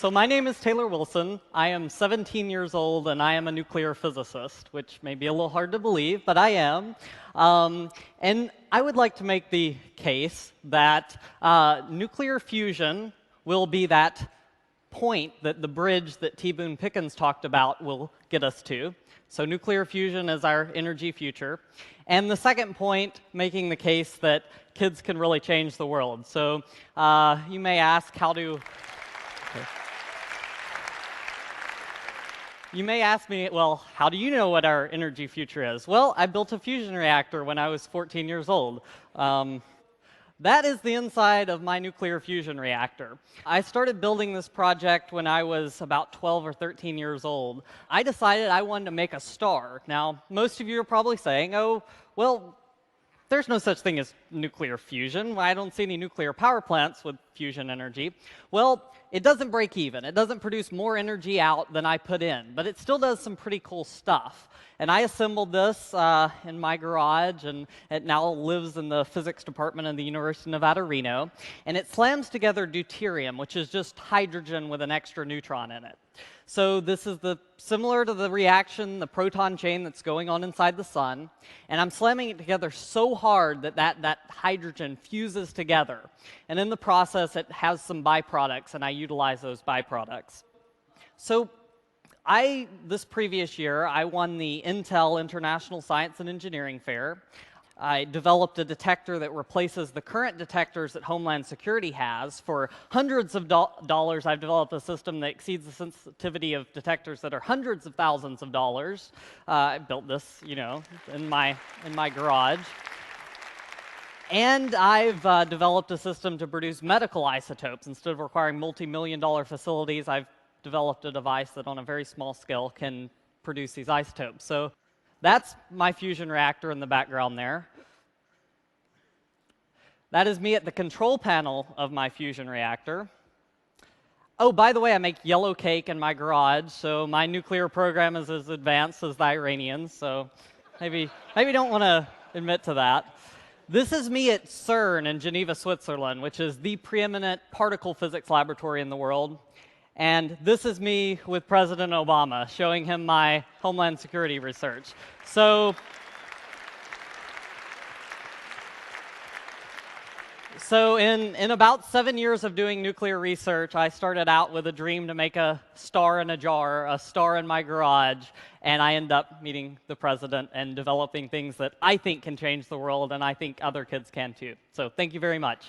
So my name is Taylor Wilson. I am 17 years old, and I am a nuclear physicist, which may be a little hard to believe, but I am. And I would like to make the case that nuclear fusion will be that point, that the bridge that T. Boone Pickens talked about will get us to. So nuclear fusion is our energy future. And the second point, making the case that kids can really change the world. So you may ask, how do... You may ask me, well, how do you know what our energy future is? Well, I built a fusion reactor when I was 14 years old. That is the inside of my nuclear fusion reactor. I started building this project when I was about 12 or 13 years old. I decided I wanted to make a star. Now, most of you are probably saying, oh, well, there's no such thing as nuclear fusion. I don't see any nuclear power plants with fusion energy. Well, it doesn't break even. It doesn't produce more energy out than I put in, but it still does some pretty cool stuff. And I assembled this in my garage, and it now lives in the physics department of the University of Nevada, Reno. And it slams together deuterium, which is just hydrogen with an extra neutron in it. So this is similar to the reaction, the proton chain that's going on inside the sun. And I'm slamming it together so hard that that hydrogen fuses together. And in the process, it has some byproducts, and I utilize those byproducts. So this previous year, I won the Intel International Science and Engineering Fair. I developed a detector that replaces the current detectors that Homeland Security has. For hundreds of dollars, I've developed a system that exceeds the sensitivity of detectors that are hundreds of thousands of dollars. I built this, in my garage. And I've developed a system to produce medical isotopes. Instead of requiring multi-million-dollar facilities, I've developed a device that on a very small scale can produce these isotopes. So that's my fusion reactor in the background there. That is me at the control panel of my fusion reactor. Oh, by the way, I make yellow cake in my garage, so my nuclear program is as advanced as the Iranians, so maybe don't want to admit to that. This is me at CERN in Geneva, Switzerland, which is the preeminent particle physics laboratory in the world. And this is me with President Obama, showing him my Homeland Security research. So in about 7 years of doing nuclear research, I started out with a dream to make a star in a jar, a star in my garage, and I end up meeting the president and developing things that I think can change the world, and I think other kids can too. So thank you very much.